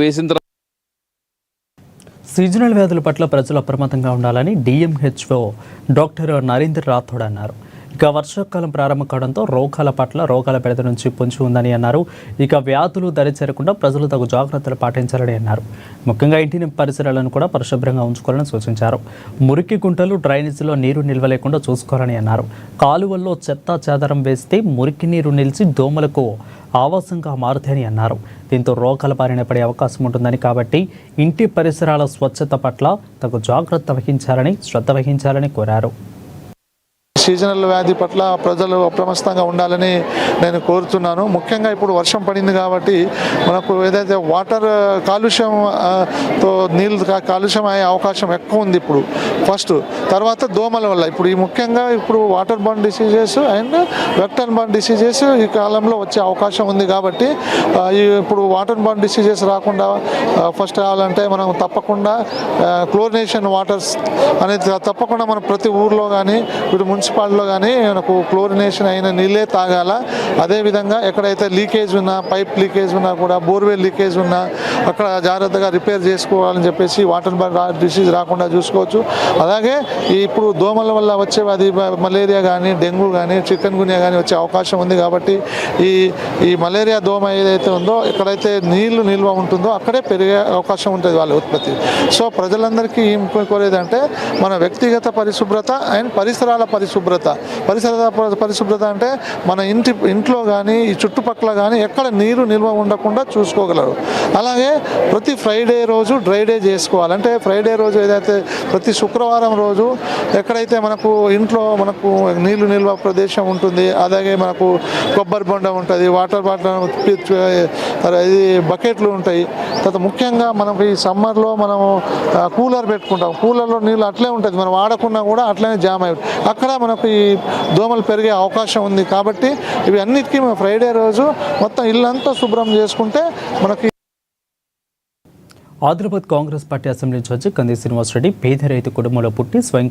వేసిన తర్వాత సీజనల్ వ్యాధుల పట్ల ప్రజలు అప్రమత్తంగా ఉండాలని డిఎంహెచ్ఓ డాక్టర్ నరేంద్ర రాథోడ్ అన్నారు. ఇక వర్షాకాలం ప్రారంభం కావడంతో రోగాల బెడద నుంచి పొంచి ఉందని అన్నారు. ఇక వ్యాధులు దరిచేరకుండా ప్రజలు తగు జాగ్రత్తలు పాటించాలని అన్నారు. ముఖ్యంగా ఇంటి పరిసరాలను కూడా పరిశుభ్రంగా ఉంచుకోవాలని సూచించారు. మురికి గుంటలు, డ్రైనేజీలో నీరు నిల్వ లేకుండా చూసుకోవాలని అన్నారు. కాలువల్లో చెత్త చెదారం వేస్తే మురికి నీరు నిలిచి దోమలకు ఆవాసంగా మారుతాయని అన్నారు. దీంతో రోగాల బారిన పడే అవకాశం ఉంటుందని, కాబట్టి ఇంటి పరిసరాల స్వచ్ఛత పట్ల తగు శ్రద్ధ వహించాలని కోరారు. సీజనల్ వ్యాధి పట్ల ప్రజలు అప్రమత్తంగా ఉండాలని నేను కోరుతున్నాను. ముఖ్యంగా ఇప్పుడు వర్షం పడింది కాబట్టి మనకు ఏదైతే వాటర్ కాలుష్యంతో నీళ్ళు కాలుష్యం అయ్యే అవకాశం ఎక్కువ ఉంది ఇప్పుడు. ఫస్ట్ తర్వాత దోమల వల్ల ఇప్పుడు ముఖ్యంగా water borne diseases and vector borne diseases ఈ కాలంలో వచ్చే అవకాశం ఉంది. కాబట్టి ఇప్పుడు వాటర్ బోర్న్ డిసీజెస్ రాకుండా ఫస్ట్ కావాలంటే మనం తప్పకుండా క్లోరినేషన్ వాటర్స్ అనేది తప్పకుండా మనం ప్రతి ఊర్లో కానీ ఇప్పుడు మున్సిపాలిటీలో కానీ మనకు క్లోరినేషన్ అయిన నీళ్ళే తాగాల. అదేవిధంగా ఎక్కడైతే లీకేజ్ ఉన్నా, పైప్ లీకేజ్ ఉన్నా కూడా, బోర్వెల్ లీకేజ్ ఉన్నా అక్కడ జాగ్రత్తగా రిపేర్ చేసుకోవాలని చెప్పేసి వాటర్ బోర్న్ డిసీజ్ రాకుండా చూసుకోవచ్చు. అలాగే ఇప్పుడు దోమల వల్ల వచ్చే అది మలేరియా కానీ, డెంగ్యూ కానీ, చికెన్ గున్యా కానీ వచ్చే అవకాశం ఉంది. కాబట్టి ఈ మలేరియా దోమ ఏదైతే ఉందో ఎక్కడైతే నీళ్లు నిల్వ ఉంటుందో అక్కడే పెరిగే అవకాశం ఉంటుంది వాళ్ళ ఉత్పత్తి. సో ప్రజలందరికీ ఏం కోరేదంటే మన వ్యక్తిగత పరిశుభ్రత అండ్ పరిసరాల పరిశుభ్రత అంటే మన ఇంట్లో కానీ ఈ చుట్టుపక్కల కానీ ఎక్కడ నీరు నిల్వ ఉండకుండా చూసుకోగలరు. అలాగే ప్రతి ఫ్రైడే రోజు డ్రై డే చేసుకోవాలి. అంటే ఫ్రైడే రోజు ఏదైతే ప్రతి శుక్రవారం రోజు ఎక్కడైతే మనకు ఇంట్లో మనకు నీళ్లు నిల్వ ప్రదేశం ఉంటుంది, అలాగే మనకు కొబ్బరి బొండ ఉంటుంది, వాటర్ బాటిల్ ఇది బకెట్లు ఉంటాయి. తర్వాత ముఖ్యంగా మనకు ఈ సమ్మర్లో మనం కూలర్ పెట్టుకుంటాం. కూలర్లో నీళ్ళు అట్లే ఉంటుంది, మనం వాడకున్నా కూడా అట్లనే జామ్ అయి అక్కడ మనకు ఈ దోమలు పెరిగే అవకాశం ఉంది. కాబట్టి ఇవి అన్నిటికీ మనం ఫ్రైడే రోజు మొత్తం ఇల్లంతా శుభ్రం చేసుకుంటే మనకి. ఆదిలాబాద్ కాంగ్రెస్ పార్టీ అసెంబ్లీ నుంచి వచ్చి కంది శ్రీనివాసరెడ్డి పేద రైతు కుటుంబంలో పుట్టి స్వయం